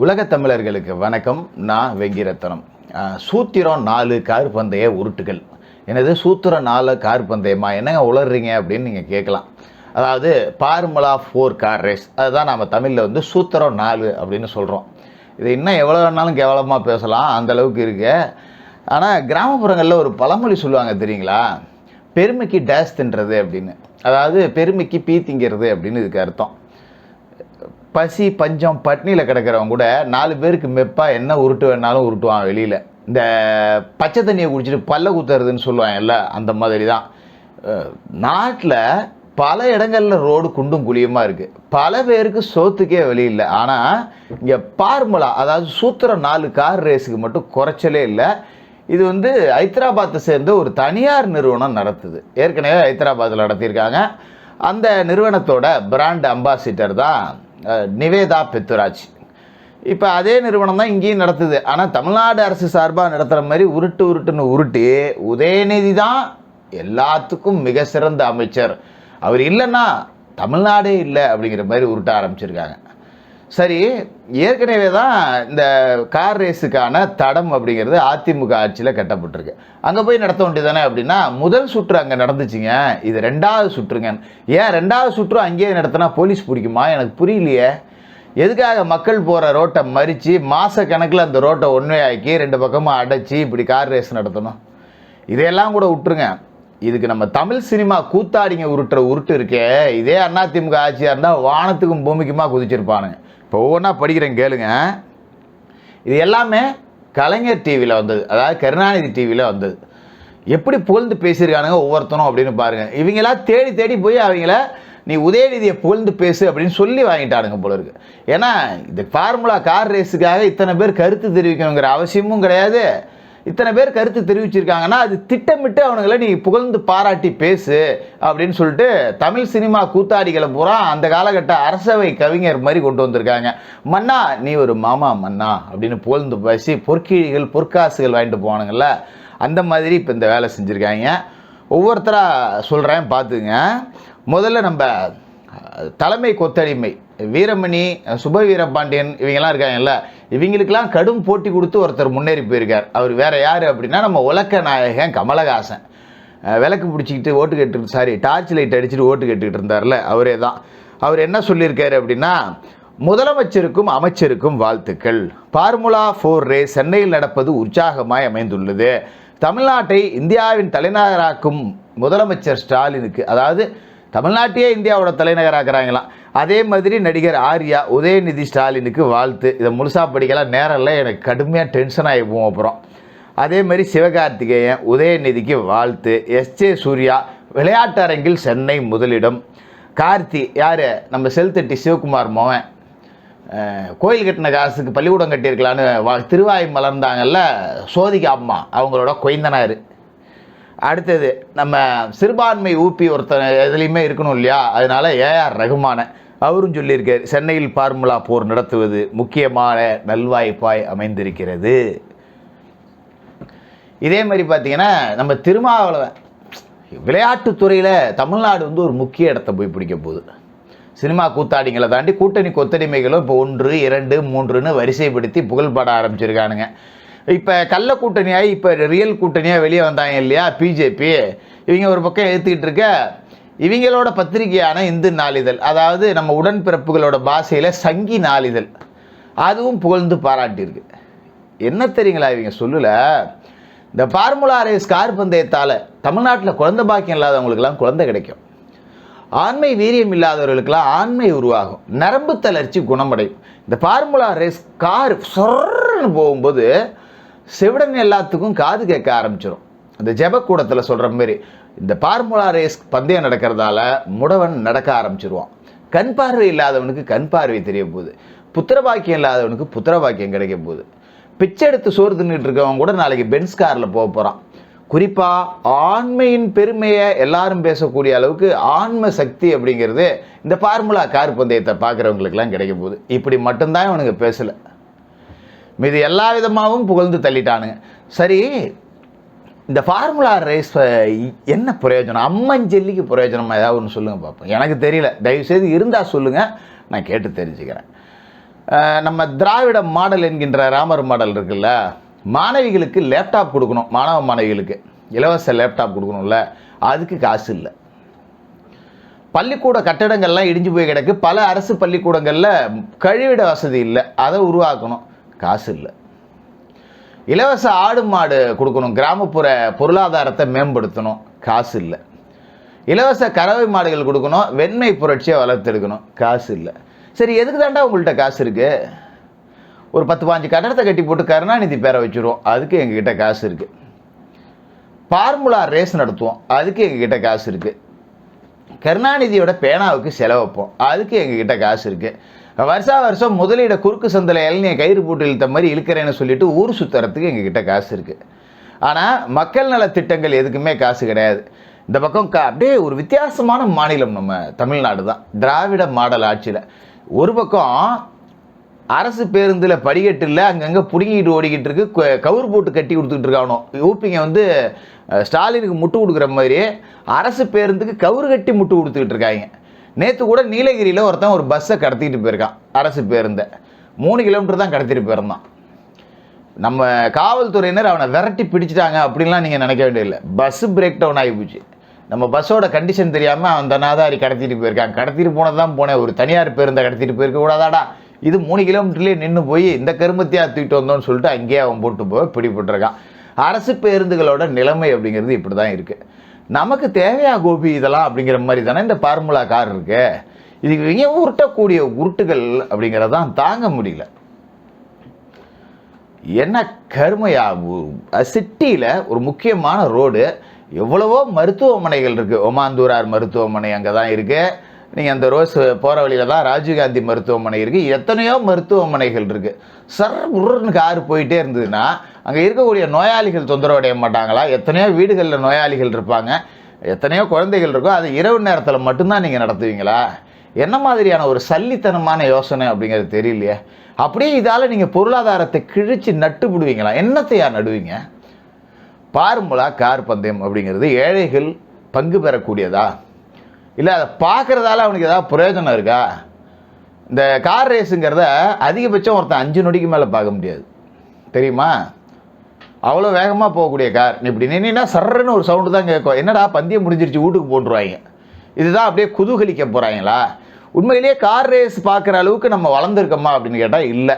உலகத் தமிழர்களுக்கு வணக்கம். நான் வெங்கிரத்தனம். சூத்திரம் 4 கார் பந்தய உருட்டுகள். எனது சூத்திரம் 4 கார் பந்தயமா, என்னங்க உளறீங்க அப்படின்னு நீங்கள் கேட்கலாம். அதாவது ஃபார்முலா 4 கார் ரேஸ், அதுதான் நம்ம தமிழில் வந்து சூத்திரம் 4 அப்படின்னு சொல்கிறோம். இது இன்னும் எவ்வளோ வேணாலும் கேவலமாக பேசலாம், அந்தளவுக்கு இருக்கு. ஆனால் கிராமப்புறங்களில் ஒரு பழமொழி சொல்லுவாங்க தெரியுங்களா, பெருமைக்கு டேஸ் தின்றது அப்படின்னு. அதாவது பெருமைக்கு பீ திங்கிறது அப்படின்னு இதுக்கு அர்த்தம். பசி பஞ்சம் பட்னியில் கிடக்கிறவங்க கூட 4 பேருக்கு மெப்பாக என்ன உருட்டு வேணாலும் உருட்டுவான் வெளியில். இந்த பச்சை தண்ணியை குடிச்சிட்டு பல்ல குத்துறதுன்னு சொல்லுவாங்கல்ல, அந்த மாதிரி தான். நாட்டில் பல இடங்களில் ரோடு குண்டும் குழியுமாக இருக்குது. பல பேருக்கு சோத்துக்கே வழி இல்லை. ஆனால் இங்கே ஃபார்முலா, அதாவது சூத்திரம் 4 கார் ரேஸுக்கு மட்டும் குறைச்சலே இல்லை. இது வந்து ஹைதராபாத்தை சேர்ந்த ஒரு தனியார் நிறுவனம் நடத்துது. ஏற்கனவே ஹைதராபாத்தில் நடத்தியிருக்காங்க. அந்த நிறுவனத்தோட பிராண்ட் அம்பாசிடர் தான் நிவேதா பெத்துராஜ். இப்போ அதே நிறுவனம் தான் இங்கேயும் நடத்துது. ஆனால் தமிழ்நாடு அரசு சார்பாக நடத்துகிற மாதிரி உருட்டுன்னு உருட்டி உதயநிதி தான் எல்லாத்துக்கும் மிக சிறந்த அமைச்சர், அவர் இல்லைன்னா தமிழ்நாடே இல்லை அப்படிங்கிற மாதிரி உருட்ட ஆரம்பிச்சிருக்காங்க. சரி, ஏற்கனவே தான் இந்த கார் ரேஸுக்கான தடம் அப்படிங்கிறது அதிமுக ஆட்சியில் கட்டப்பட்டிருக்கு. அங்கே போய் நடத்த வேண்டியதானே அப்படின்னா, முதல் சுற்று அங்கே நடந்துச்சுங்க, இது 2வது சுற்றுங்க. ஏன் 2வது சுற்று அங்கேயே நடத்தினா போலீஸ் பிடிக்குமா? எனக்கு புரியலையே. எதுக்காக மக்கள் போகிற ரோட்டை மறித்து மாத கணக்கில் அந்த ரோட்டை ஒன்வே ஆக்கி 2 பக்கமாக அடைச்சி இப்படி கார் ரேஸ் நடத்தணும்? இதையெல்லாம் கூட விட்டுருங்க. இதுக்கு நம்ம தமிழ் சினிமா கூத்தாடிங்க உருட்டுற உருட்டு இருக்கே, இதே அதிமுக ஆட்சியாக இருந்தால் வானத்துக்கும் பூமிக்குமா குதிச்சிருப்பானுங்க. இப்போ ஒவ்வொன்றா படிக்கிறேன் கேளுங்க. இது எல்லாமே கலைஞர் டிவியில் வந்தது, அதாவது கருணாநிதி டிவியில் வந்தது. எப்படி புகழ்ந்து பேசியிருக்கானுங்க ஒவ்வொருத்தனும் அப்படின்னு பாருங்கள். இவங்களாம் தேடி தேடி போய் அவங்கள நீ உதயநிதியை புகழ்ந்து பேசு அப்படின்னு சொல்லி வாங்கிட்டானுங்க போல இருக்கு. ஏன்னா இந்த ஃபார்முலா கார் ரேஸுக்காக இத்தனை பேர் கருத்து தெரிவிக்கணுங்கிற அவசியமும் கிடையாது. இத்தனை பேர் கருத்து தெரிவிச்சிருக்காங்கன்னா அது திட்டமிட்டு அவனுங்களை நீ புகழ்ந்து பாராட்டி பேசு அப்படின்னு சொல்லிட்டு தமிழ் சினிமா கூத்தாடிகளை பூரா அந்த காலகட்ட அரசவை கவிஞர் மாதிரி கொண்டு வந்திருக்காங்க. மன்னா நீ ஒரு மாமா மன்னா அப்படின்னு புகழ்ந்து பேசி பொற்கிழிகள் பொற்காசுகள் வாங்கிட்டு போவானுங்கள்ல, அந்த மாதிரி இப்போ இந்த வேலை செஞ்சுருக்காங்க. ஒவ்வொருத்தராக சொல்கிறேன் பார்த்துங்க. முதல்ல நம்ம தலைமை கொத்தடிமை வீரமணி, சுபவீரபாண்டியன் இவங்கெல்லாம் இருக்காங்கல்ல, இவங்களுக்கெல்லாம் கடும் போட்டி கொடுத்து ஒருத்தர் முன்னேறி போயிருக்கார். அவர் வேறு யார் அப்படின்னா நம்ம உலக்க நாயகன் கமலஹாசன். விளக்கு பிடிச்சிக்கிட்டு ஓட்டு கேட்டு டார்ச் லைட் அடிச்சுட்டு ஓட்டு கேட்டுக்கிட்டு இருந்தார்ல, அவரே தான். அவர் என்ன சொல்லியிருக்காரு அப்படின்னா, முதலமைச்சருக்கும் அமைச்சருக்கும் வாழ்த்துக்கள். ஃபார்முலா 4 ரேஸ் சென்னையில் நடப்பது உற்சாகமாய் அமைந்துள்ளது. தமிழ்நாட்டை இந்தியாவின் தலைநகராக்கும் முதலமைச்சர் ஸ்டாலினுக்கு, அதாவது தமிழ்நாட்டையே இந்தியாவோட தலைநகராக்குறாங்களாம், அதே மாதிரி நடிகர் ஆர்யா உதயநிதி ஸ்டாலினுக்கு வாழ்த்து. இதை முழுசாக படிக்கலாம் நேரம் இல்லை, எனக்கு கடுமையாக டென்ஷன் ஆகிப்போம். அப்புறம் அதே மாதிரி சிவகார்த்திகேயன் உதயநிதிக்கு வாழ்த்து. எஸ்ஜே சூர்யா விளையாட்டு அரங்கில் சென்னை முதலிடம். கார்த்தி யார், நம்ம செல்தட்டி சிவகுமார் மோகன், கோயில் கட்டின காசுக்கு பள்ளிக்கூடம் கட்டியிருக்கலான்னு திருவாய் மலர்ந்தாங்கல்ல சோதிகா அம்மா, அவங்களோட கொய்ந்தனார். அடுத்தது நம்ம சிறுபான்மை ஊப்பி ஒருத்தர் எதுலேயுமே இருக்கணும் இல்லையா, அதனால ஏஆர் ரகுமான அவரும் சொல்லியிருக்கார், சென்னையில் ஃபார்முலா 4 நடத்துவது முக்கியமான நல்வாய்ப்பாய் அமைந்திருக்கிறது. இதே மாதிரி பார்த்தீங்கன்னா நம்ம திருமாவளவன் விளையாட்டுத்துறையில் தமிழ்நாடு வந்து ஒரு முக்கிய இடத்த போய் பிடிக்க போகுது. சினிமா கூத்தாடிங்களை தாண்டி கூட்டணி கொத்தடிமைகளும் இப்போ 1, 2, 3ன்னு வரிசைப்படுத்தி புகழ்பட ஆரம்பிச்சிருக்கானுங்க. இப்போ கள்ள கூட்டணியாகி இப்போ ரியல் கூட்டணியாக வெளியே வந்தாங்க இல்லையா பிஜேபி, இவங்க ஒரு பக்கம் ஏற்றுக்கிட்டு இருக்க. இவங்களோட பத்திரிகையான இந்து நாளிதழ், அதாவது நம்ம உடன்பிறப்புகளோட பாஷையில் சங்கி நாளிதழ், அதுவும் புகழ்ந்து பாராட்டியிருக்கு. என்ன தெரியுங்களா இவங்க சொல்லலை, இந்த ஃபார்முலா ரேஸ் கார் பந்தயத்தால் தமிழ்நாட்டில் குழந்தை பாக்கியம் இல்லாதவங்களுக்கெல்லாம் குழந்தை கிடைக்கும், ஆண்மை வீரியம் இல்லாதவர்களுக்கெல்லாம் ஆண்மை உருவாகும், நரம்பு தளர்ச்சி குணமடையும். இந்த ஃபார்முலா ரேஸ் கார் சொர்ன்னு போகும்போது செவிடன் எல்லாத்துக்கும் காது கேட்க ஆரம்பிச்சிடும். இந்த ஜெபக்கூடத்தில் சொல்கிற மாதிரி இந்த ஃபார்முலா ரேஸ் பந்தயம் நடக்கிறதால முடவன் நடக்க ஆரம்பிச்சிருவான். கண் பார்வை இல்லாதவனுக்கு கண் பார்வை தெரிய போகுது, புத்திரபாக்கியம் இல்லாதவனுக்கு புத்திரபாக்கியம் கிடைக்க போகுது. பிச்சை எடுத்து சோறு தின்னுட்டு இருக்கவங்க கூட நாளைக்கு பென்ஸ் காரில் போக போகிறான். குறிப்பாக ஆண்மையின் பெருமையை எல்லாரும் பேசக்கூடிய அளவுக்கு ஆன்ம சக்தி அப்படிங்கிறது இந்த ஃபார்முலா கார் பந்தயத்தை பார்க்குறவங்களுக்கெல்லாம் கிடைக்க போகுது. இப்படி மட்டும்தான் இவனுங்க பேசலை, மீது எல்லா விதமாகவும் புகழ்ந்து தள்ளிட்டானுங்க. சரி, இந்த ஃபார்முலா ரேஸ் என்ன பிரயோஜனம், அம்மஞ்செல்லிக்கு பிரயோஜனமாக ஏதாவது ஒன்று சொல்லுங்கள் பார்ப்போம். எனக்கு தெரியல, தயவுசெய்து இருந்தால் சொல்லுங்கள், நான் கேட்டு தெரிஞ்சுக்கிறேன். நம்ம திராவிட மாடல் என்கின்ற ராமர் மாடல் இருக்குல்ல, மாணவிகளுக்கு லேப்டாப் கொடுக்கணும், மாணவ மாணவிகளுக்கு இலவச லேப்டாப் கொடுக்கணும்ல, அதுக்கு காசு இல்லை. பள்ளிக்கூட கட்டடங்கள்லாம் இடிஞ்சு போய் கிடக்கு. பல அரசு பள்ளிக்கூடங்களில் கழிவிட வசதி இல்லை, அதை உருவாக்கணும், காசு இல்லை. இலவச ஆடு மாடு கொடுக்கணும், கிராமப்புற பொருளாதாரத்தை மேம்படுத்தணும், காசு இல்லை. இலவச கறவை மாடுகள் கொடுக்கணும், வெண்மை புரட்சியை வளர்த்தெடுக்கணும், காசு இல்லை. சரி, எதுக்கு தாண்டா உங்கள்கிட்ட காசு இருக்குது? ஒரு 10-15 கட்டடத்தை கட்டி போட்டு கருணாநிதி பேரை வச்சுருவோம், அதுக்கு எங்ககிட்ட காசு இருக்குது. ஃபார்முலா ரேஸ் நடத்துவோம், அதுக்கு எங்ககிட்ட காசு இருக்குது. கருணாநிதியோட பேனாவுக்கு செலவு வைப்போம், அதுக்கு எங்ககிட்ட காசு இருக்குது. வருஷம் முதலீட குறுக்கு சந்தையில் இளநியை கயிறு போட்டு இழுத்த மாதிரி இழுக்கிறேன்னு சொல்லிட்டு ஊர் சுற்றுறதுக்கு எங்ககிட்ட காசு இருக்குது. ஆனால் மக்கள் நல திட்டங்கள் எதுக்குமே காசு கிடையாது. இந்த பக்கம் அப்படியே ஒரு வித்தியாசமான மாநிலம் நம்ம தமிழ்நாடு தான், திராவிட மாடல் ஆட்சியில். ஒரு பக்கம் அரசு பேருந்தில் படிக்கட்டில் அங்கங்கே பிடுங்கிட்டு ஓடிக்கிட்டு இருக்கு, கவுர் போட்டு கட்டி கொடுத்துக்கிட்டு இருக்கானோ. யூபிங்க வந்து ஸ்டாலினுக்கு முட்டு கொடுக்குற மாதிரி அரசு பேருந்துக்கு கவுறு கட்டி முட்டு கொடுத்துக்கிட்டு இருக்காங்க. நேற்று கூட நீலகிரியில் ஒருத்தன் ஒரு பஸ்ஸை கடத்திட்டு போயிருக்கான், அரசு பேருந்தை 3 கிலோமீட்டர் தான் கடத்திட்டு போயிருந்தான். நம்ம காவல்துறையினர் அவனை விரட்டி பிடிச்சிட்டாங்க அப்படின்லாம் நீங்கள் நினைக்க வேண்டியதில்லை. பஸ்ஸு பிரேக் டவுன் ஆகி போச்சு. நம்ம பஸ்ஸோட கண்டிஷன் தெரியாமல் அந்த நாதாரி கடத்திட்டு போயிருக்காங்க. கடத்திட்டு போனது தான் போனேன், ஒரு தனியார் பேருந்தை கடத்திட்டு போயிருக்க கூடாதாடா, இது 3 கிலோமீட்டர்லேயே நின்று போய் இந்த கருமத்தையாக தூக்கிட்டு வந்தோன்னு சொல்லிட்டு அங்கேயே அவன் போட்டு போய் பிடிபட்டுருக்கான். அரசு பேருந்துகளோட நிலைமை அப்படிங்கிறது இப்படி தான் இருக்குது. நமக்கு தேவையா கோபி இதெல்லாம் அப்படிங்கிற மாதிரி தானே இந்த ஃபார்முலா கார் இருக்கு. இதுக்கு உருட்டக்கூடிய உருட்டுகள் அப்படிங்கிறது தான் தாங்க முடியல. என்ன கருமையா, சிட்டியில் ஒரு முக்கியமான ரோடு, எவ்வளவோ மருத்துவமனைகள் இருக்குது. ஒமாந்தூரார் மருத்துவமனை அங்கே தான் இருக்குது. நீங்கள் அந்த ரோஸ் போகிற வழியில் தான் ராஜீவ்காந்தி மருத்துவமனை இருக்குது. எத்தனையோ மருத்துவமனைகள் இருக்குது. உருன்னு கார் போயிட்டே இருந்ததுன்னா அங்கே இருக்கக்கூடிய நோயாளிகள் தொந்தரவு அடைய மாட்டாங்களா? எத்தனையோ வீடுகளில் நோயாளிகள் இருப்பாங்க, எத்தனையோ குழந்தைகள் இருக்கும். அது இரவு நேரத்தில் மட்டும்தான் நீங்கள் நடத்துவீங்களா? என்ன மாதிரியான ஒரு சல்லித்தனமான யோசனை அப்படிங்கிறது தெரியலையே. அப்படியே இதால் நீங்கள் பொருளாதாரத்தை கிழிச்சு நட்டு விடுவீங்களா? என்னத்தையா நடுவீங்க? ஃபார்முலா கார் பந்தயம் அப்படிங்கிறது ஏழைகள் பங்கு பெறக்கூடியதா? இல்லை அதை பார்க்குறதால அவனுக்கு ஏதாவது பிரயோஜனம் இருக்கா? இந்த கார் ரேஸுங்கிறத அதிகபட்சம் ஒருத்தன் 5 நொடிக்கு மேலே பார்க்க முடியாது, தெரியுமா? அவ்வளோ வேகமாக போகக்கூடிய கார். இப்படி நின்னா சர்றன்னு ஒரு சவுண்டு தான் கேட்கும். என்னடா பந்தயம் முடிஞ்சிருச்சு வீட்டுக்கு போட்டுருவாங்க. இதுதான் அப்படியே குதூகலிக்க போகிறாங்களா? உண்மையிலேயே கார் ரேஸ் பார்க்குற அளவுக்கு நம்ம வளர்ந்துருக்கோமா அப்படின்னு கேட்டால் இல்லை.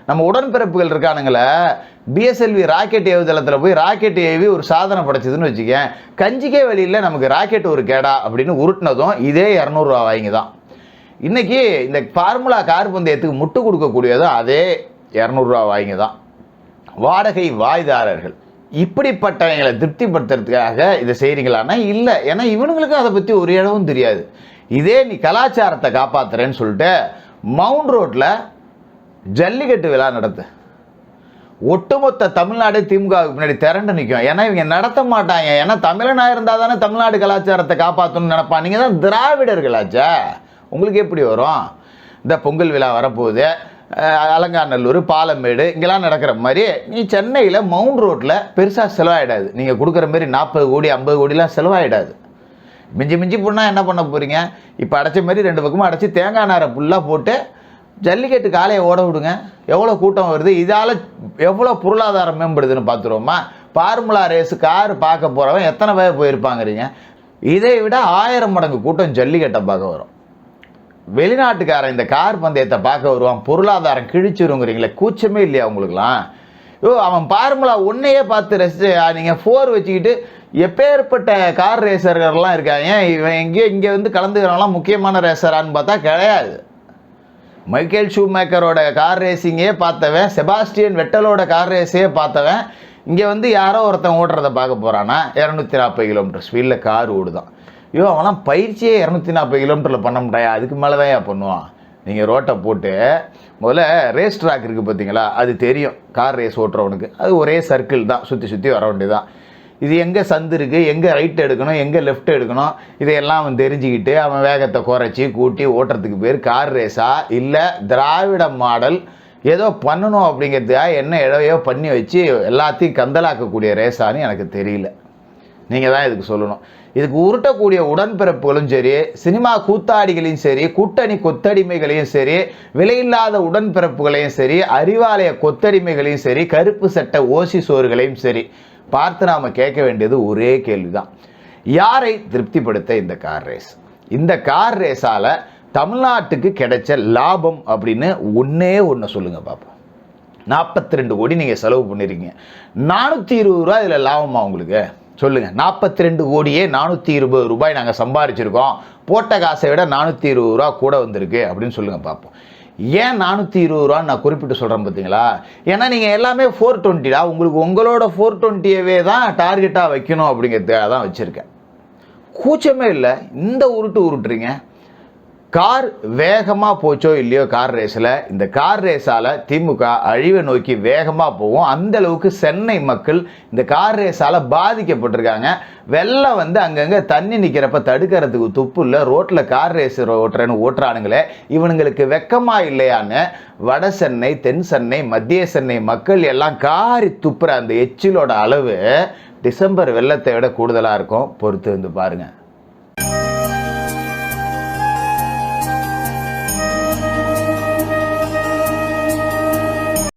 நம்ம உடன்பிறப்புகள் இருக்கானுங்களே, பிஎஸ்எல்வி ராக்கெட் ஏவுதளத்தில் போய் ராக்கெட் ஏவி ஒரு சாதனை படைச்சதுன்னு வச்சுக்கேன், கஞ்சிக்கே வழியில் நமக்கு ராக்கெட் ஒரு கேடா அப்படின்னு உருட்டினதும் இதே 200 ரூபா வாங்கி தான். இன்றைக்கி இந்த ஃபார்முலா கார் பந்தயத்துக்கு முட்டு கொடுக்கக்கூடியதும் அதே 200 ரூபா வாங்கி தான். வாடகை வாய்தாரர்கள் இப்படிப்பட்டவங்களை திருப்திப்படுத்துறதுக்காக இதை செய்கிறீங்களான்னா இல்லை. ஏன்னா இவனுங்களுக்கு அதை பற்றி ஒரு இடமும் தெரியாது. இதே நீ கலாச்சாரத்தை காப்பாற்றுறேன்னு சொல்லிட்டு மவுண்ட் ரோட்டில் ஜல்லிக்கட்டு விழா நடத்து, ஒட்டுமொத்த தமிழ்நாடு திமுகவுக்கு பின்னாடி திரண்டு நிற்கும். ஏன்னா இவங்க நடத்த மாட்டாங்க. ஏன்னா தமிழனாக இருந்தால் தானே தமிழ்நாடு கலாச்சாரத்தை காப்பாற்றணும்னு நினைப்பான். நீங்கள் தான் திராவிடர்களாச்சா, உங்களுக்கு எப்படி வரும்? இந்த பொங்கல் விழா வரப்போகுது, அலங்காநல்லூர், பாலமேடு இங்கெல்லாம் நடக்கிற மாதிரி நீ சென்னையில் மவுண்ட் ரோட்டில் பெருசாக செலவாயிடாது. நீங்கள் கொடுக்குற மாதிரி 40 கோடி 50 கோடிலாம் செலவாயிடாது. மிஞ்சி மிஞ்சி போனால் என்ன பண்ண போகிறீங்க? இப்போ அடைச்ச மாதிரி 2 பக்கமும் அடைச்சி தேங்காய் நாரை ஃபுல்லாக போட்டு ஜல்லிக்கட்டு காலையை ஓட விடுங்க. எவ்வளோ கூட்டம் வருது, இதால் எவ்வளோ பொருளாதாரம் மேம்படுதுன்னு பார்த்துருவோமா? ஃபார்முலா ரேஸு கார் பார்க்க போகிறவன் எத்தனை பேர் போயிருப்பாங்கிறீங்க? இதை விட 1000 மடங்கு கூட்டம் ஜல்லிக்கட்டை பார்க்க வரும். வெளிநாட்டுக்காரன் இந்த கார் பந்தயத்தை பார்க்க வருவான். பொருளாதாரம் கிழிச்சிருங்கிறீங்களே, கூச்சமே இல்லையா உங்களுக்குலாம்? அவன் ஃபார்முலா 1 பார்த்து ரசிச்சு நீங்கள் 4 வச்சுக்கிட்டு எப்பேற்பட்ட கார் ரேசர்கள்லாம் இருக்காங்க. இவன் இங்கே வந்து கலந்துக்கிறவங்களாம் முக்கியமான ரேசரான்னு பார்த்தா கிடையாது. மைக்கேல் ஷூமேக்கரோட கார் ரேசிங்கே பார்த்தவன், செபாஸ்டியன் வெட்டலோட கார் ரேஸே பார்த்தவன் இங்கே வந்து யாரோ ஒருத்தன் ஓடுறதை பார்க்க போகிறானா? 240 கிலோமீட்டர் ஸ்பீடில் கார் ஓடுதான். அவன்லாம் பயிற்சியே 240 கிலோமீட்டரில் பண்ண முடியா, அதுக்கு மேலே தான் பண்ணுவான். நீங்கள் ரோட்டை போட்டு முதல்ல ரேஸ் ட்ராக் இருக்குது பார்த்தீங்களா, அது தெரியும் கார் ரேஸ் ஓட்டுறவனுக்கு. அது ஒரே சர்க்கிள் தான், சுற்றி சுற்றி வர வேண்டியதான். இது எங்கே சந்து இருக்குது, எங்கே ரைட் எடுக்கணும், எங்கே லெஃப்ட் எடுக்கணும், இதையெல்லாம் அவன் தெரிஞ்சுக்கிட்டு அவன் வேகத்தை குறைச்சி கூட்டி ஓட்டுறதுக்கு பேர் கார் ரேஸா? இல்லை திராவிட மாடல் ஏதோ பண்ணணும் அப்படிங்கிறதுக்காக என்ன இடையோ பண்ணி வச்சு எல்லாத்தையும் கந்தலாக்கக்கூடிய ரேஸான்னு எனக்கு தெரியல. நீங்கள் தான் இதுக்கு சொல்லணும். இதுக்கு உருட்டக்கூடிய உடன்பிறப்புகளும் சரி, சினிமா கூத்தாடிகளையும் சரி, கூட்டணி கொத்தடிமைகளையும் சரி, விலையில்லாத உடன்பிறப்புகளையும் சரி, அறிவாலய கொத்தடிமைகளையும் சரி, கருப்பு சட்ட ஓசி சோறுகளையும் சரி பார்த்து நாம் கேட்க வேண்டியது ஒரே கேள்விதான். யாரை திருப்திப்படுத்த இந்த கார் ரேஸ்? இந்த கார் ரேஸால் தமிழ்நாட்டுக்கு கிடைச்ச லாபம் அப்படின்னு ஒன்றே ஒன்று சொல்லுங்கள் பார்ப்போம். 42 கோடி நீங்கள் செலவு பண்ணிருக்கீங்க. 420 ரூபா இதில் லாபமா உங்களுக்கு? சொல்லுங்கள். 42 கோடியே 420 ரூபாய் நாங்கள் சம்பாரிச்சிருக்கோம், போட்ட காசை விட 420 ரூபா கூட வந்திருக்கு அப்படின்னு சொல்லுங்கள் பார்ப்போம். ஏன் 420 ரூபான்னு நான் குறிப்பிட்டு சொல்கிறேன் பார்த்தீங்களா? ஏன்னா நீங்கள் எல்லாமே 420 உங்களுக்கு உங்களோட 420வே தான் டார்கெட்டாக வைக்கணும் அப்படிங்கிறதுக்காக தான் வச்சுருக்கேன். கூச்சமே இல்லை, இந்த உருட்டுறீங்க. கார் வேகமாக போச்சோ இல்லையோ கார் ரேஸில், இந்த கார் ரேஸால் திமுக அழிவை நோக்கி வேகமாக போகும். அந்த அளவுக்கு சென்னை மக்கள் இந்த கார் ரேஸால் பாதிக்கப்பட்டிருக்காங்க. வெள்ளம் வந்து அங்கங்கே தண்ணி நிற்கிறப்ப தடுக்கிறதுக்கு துப்பு இல்லை, ரோட்டில் கார் ரேஸ் ஓட்டுறேன்னு ஓட்டுறானுங்களே, இவனுங்களுக்கு வெக்கமாக இல்லையான்னு வட சென்னை, தென் சென்னை, மத்திய சென்னை மக்கள் எல்லாம் காரி துப்புற அந்த எச்சிலோட அளவு டிசம்பர் வெள்ளத்தை விட கூடுதலாக இருக்கும். பொறுத்து வந்து பாருங்கள்.